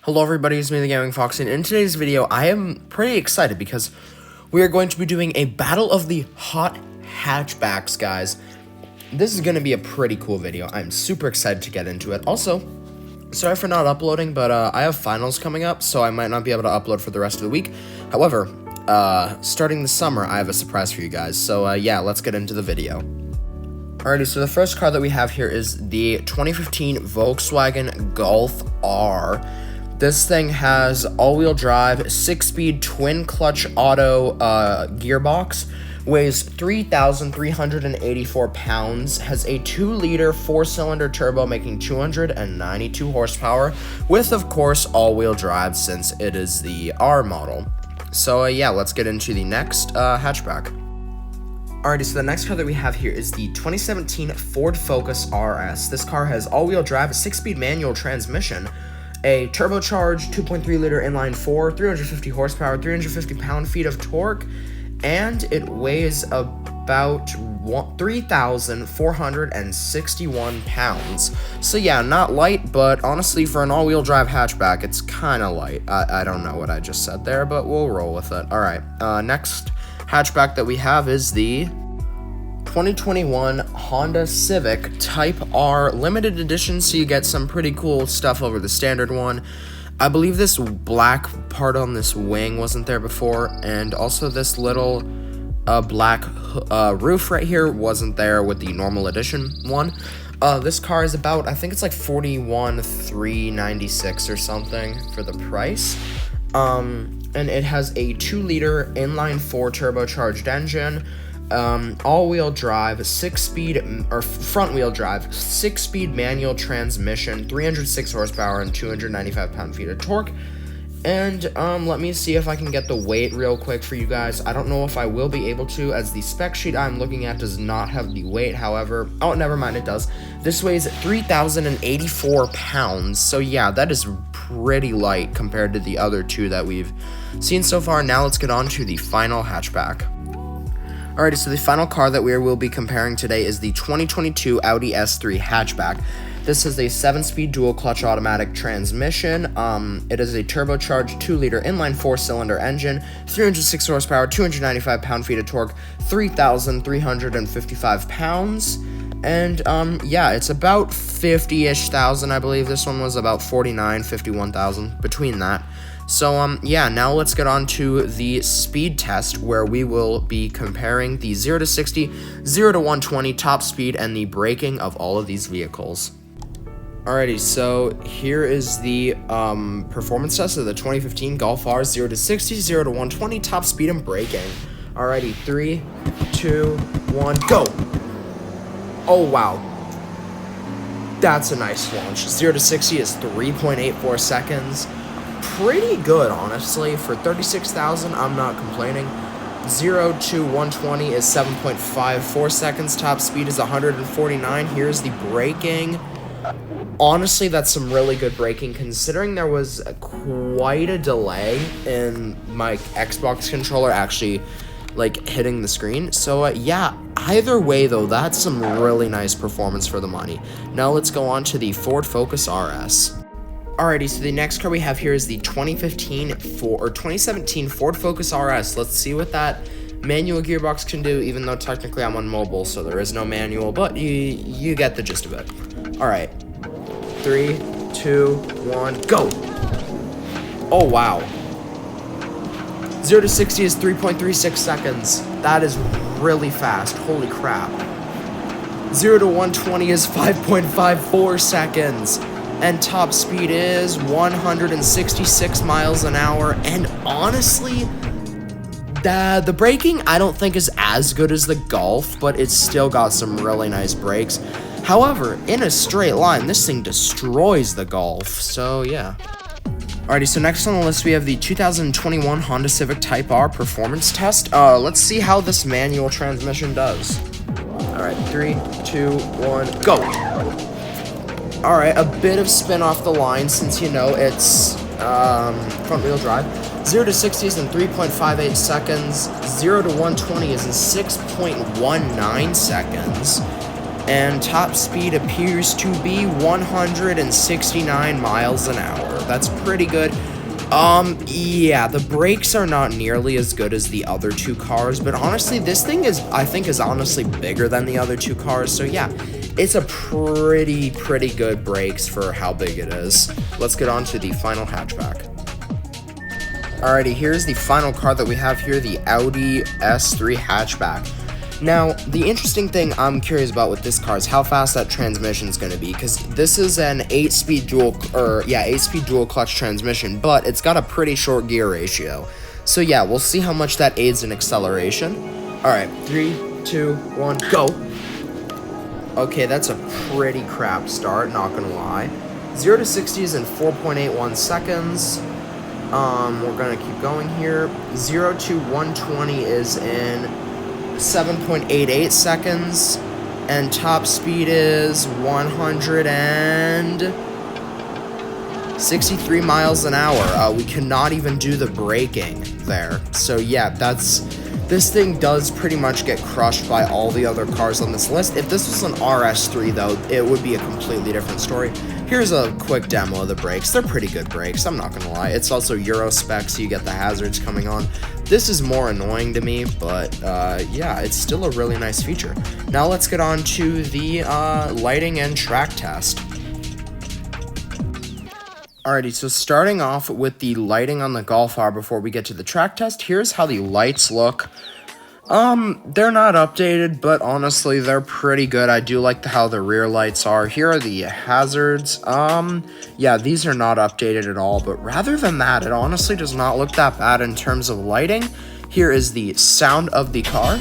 Hello everybody, it's me the Gaming Fox, and in today's video I am pretty excited because we are going to be doing a battle of the hot hatchbacks, guys. This is going to be a pretty cool video. I'm super excited to get into it. Also, sorry for not uploading, but I have finals coming up, so I might not be able to upload for the rest of the week. However, starting the summer, I have a surprise for you guys, so yeah, let's get into the video. Alrighty, so the first car that we have here is the 2015 Volkswagen Golf R. This thing has all-wheel drive, 6-speed twin-clutch auto gearbox, weighs 3,384 pounds, has a 2-liter 4-cylinder turbo making 292 horsepower, with, of course, all-wheel drive since it is the R model. So, yeah, let's get into the next hatchback. Alrighty, so the next car that we have here is the 2017 Ford Focus RS. This car has all-wheel drive, a 6-speed manual transmission, a turbocharged 2.3-liter inline-4, 350 horsepower, 350 pound-feet of torque, and it weighs about 3,461 pounds. So yeah, not light, but honestly, for an all-wheel drive hatchback, it's kind of light. I don't know what I just said there, but we'll roll with it. Alright, next hatchback that we have is the 2021 Honda Civic Type R limited edition, so you get some pretty cool stuff over the standard one. I believe this black part on this wing wasn't there before, and also this little black roof right here wasn't there with the normal edition one. This car is about, I think it's like $41,396 or something for the price. And it has a 2-liter inline-4 turbocharged engine, all-wheel drive, 6-speed, or front-wheel drive, 6-speed manual transmission, 306 horsepower, and 295 pound-feet of torque. And, let me see if I can get the weight real quick for you guys. I don't know if I will be able to, as the spec sheet I'm looking at does not have the weight, however, oh, never mind, it does. This weighs 3,084 pounds, so yeah, that is pretty light compared to the other two that we've seen so far. Now let's get on to the final hatchback. Alrighty, so the final car that we will be comparing today is the 2022 Audi S3 hatchback. This is a 7-speed dual-clutch automatic transmission. It is a turbocharged 2-liter inline 4-cylinder engine, 306 horsepower, 295 pound-feet of torque, 3,355 pounds. And, yeah, it's about 50-ish thousand, I believe. This one was about 49, 51,000, between that. So, yeah, now let's get on to the speed test, where we will be comparing the 0 to 60, 0 to 120 top speed, and the braking of all of these vehicles. Alrighty, so here is the performance test of the 2015 Golf R 0 to 60, 0 to 120 top speed and braking. Alrighty, 3, 2, 1, go! Oh, wow. That's a nice launch. 0 to 60 is 3.84 seconds. Pretty good, honestly. For 36,000, I'm not complaining. 0 to 120 is 7.54 seconds. Top speed is 149. Here's the braking. Honestly, that's some really good braking, considering there was quite a delay in my Xbox controller actually, like, hitting the screen. So, yeah, either way, though, that's some really nice performance for the money. Now let's go on to the Ford Focus RS. Alrighty, so the next car we have here is the 2017 Ford Focus RS. Let's see what that manual gearbox can do, even though technically I'm on mobile, so there is no manual, but you get the gist of it. Alright, 3, 2, 1, go! Oh, wow. 0 to 60 is 3.36 seconds. That is really fast. Holy crap. 0 to 120 is 5.54 seconds. And top speed is 166 miles an hour. And honestly, the braking I don't think is as good as the Golf, but it's still got some really nice brakes. However, in a straight line, this thing destroys the Golf. So yeah. Alrighty, so next on the list we have the 2021 Honda Civic Type R performance test. Let's see how this manual transmission does. Alright, 3, 2, 1, go! Alright, a bit of spin off the line since, you know, it's front wheel drive. 0 to 60 is in 3.58 seconds. 0 to 120 is in 6.19 seconds. And top speed appears to be 169 miles an hour. That's pretty good. Yeah, the brakes are not nearly as good as the other two cars, but honestly, this thing I think is honestly bigger than the other two cars, so yeah, it's a pretty good brakes for how big it is. Let's get on to the final hatchback. Alrighty, here's the final car that we have here, the Audi S3 hatchback. Now, the interesting thing I'm curious about with this car is how fast that transmission is going to be, because this is an 8-speed dual clutch transmission, but it's got a pretty short gear ratio. So yeah, we'll see how much that aids in acceleration. Alright, 3, 2, 1, go! Okay, that's a pretty crap start, not gonna lie. 0 to 60 is in 4.81 seconds. We're gonna keep going here. 0 to 120 is in 7.88 seconds, and top speed is 163 miles an hour. We cannot even do the braking there. So yeah, this thing does pretty much get crushed by all the other cars on this list. If this was an RS3 though, it would be a completely different story. Here's a quick demo of the brakes. They're pretty good brakes, I'm not gonna lie. It's also Euro spec, so you get the hazards coming on. This is more annoying to me, but yeah, it's still a really nice feature. Now let's get on to the lighting and track test. Alrighty, so starting off with the lighting on the Golf R before we get to the track test, here's how the lights look. They're not updated, but honestly, they're pretty good. I do like how the rear lights are. Here are the hazards. Yeah, these are not updated at all, but rather than that, it honestly does not look that bad in terms of lighting. Here is the sound of the car.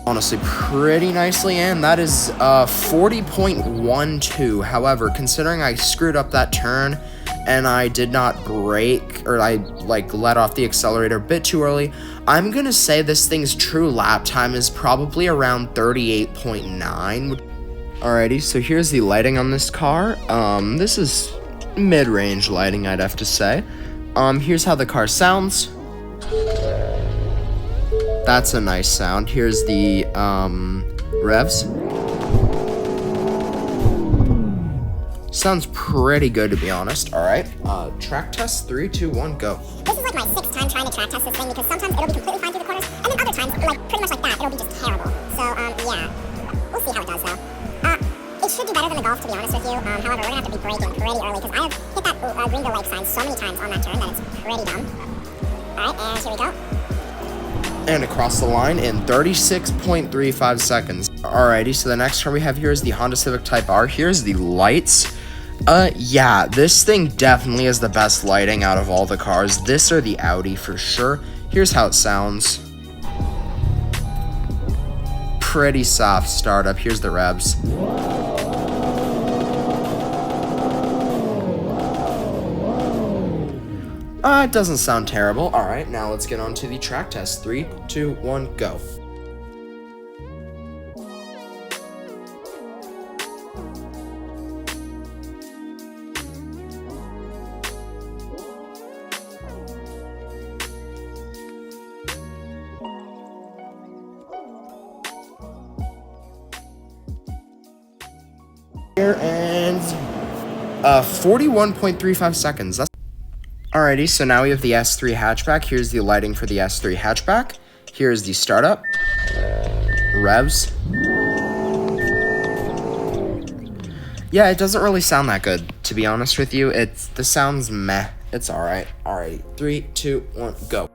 Honestly, pretty nicely, and that is 40.12. However, considering I screwed up that turn and I did not brake, or I let off the accelerator a bit too early, I'm gonna say this thing's true lap time is probably around 38.9. Alrighty, so here's the lighting on this car. This is mid-range lighting, I'd have to say. Here's how the car sounds. That's a nice sound. Here's the revs. Sounds pretty good, to be honest. Alright, track test, 3, 2, 1, go. This is like my 6th time trying to track test this thing, because sometimes it'll be completely fine through the corners, and then other times, pretty much like that, it'll be just terrible. So, yeah. We'll see how it does, though. It should do better than the Golf, to be honest with you. However, we're gonna have to be braking pretty early, because I have hit that Greenville Lake sign so many times on that turn that it's pretty dumb. Alright, and here we go. And across the line in 36.35 seconds. Alrighty, so the next car we have here is the Honda Civic Type R. Here's the lights. Yeah, this thing definitely is the best lighting out of all the cars. This or the Audi for sure. Here's how it sounds. Pretty soft startup. Here's the revs. It doesn't sound terrible. Alright, now let's get on to the track test. 3, 2, 1, go. Here and 41.35 seconds. Alrighty, so now we have the S3 hatchback. Here's the lighting for the S3 hatchback. Here's the startup. Revs. Yeah, it doesn't really sound that good, to be honest with you. The sound's meh. It's alright. Alrighty, 3, 2, 1, go.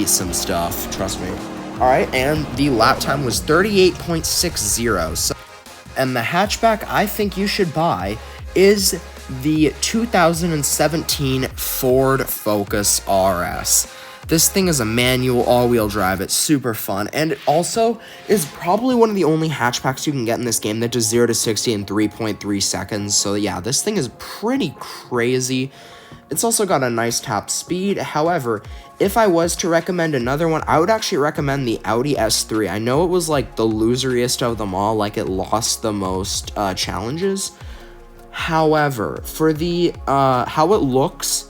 Some stuff, trust me. Alright, and the lap time was 38.60. So And the hatchback I think you should buy is the 2017 Ford Focus RS. This thing is a manual all-wheel drive. It's super fun, and it also is probably one of the only hatchbacks you can get in this game that does 0 to 60 in 3.3 seconds. So yeah, this thing is pretty crazy. It's also got a nice top speed. However, if I was to recommend another one, I would actually recommend the Audi S3. I know it was like the loseriest of them all, like it lost the most challenges. However, for the how it looks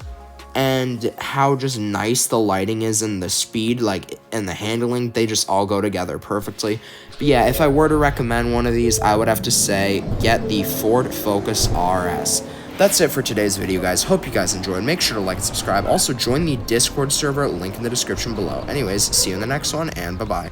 and how just nice the lighting is and the speed, like, and the handling, they just all go together perfectly. But yeah, if I were to recommend one of these, I would have to say get the Ford Focus RS. That's it for today's video, guys. Hope you guys enjoyed. Make sure to like and subscribe. Also, join the Discord server, link in the description below. Anyways, see you in the next one, and bye-bye.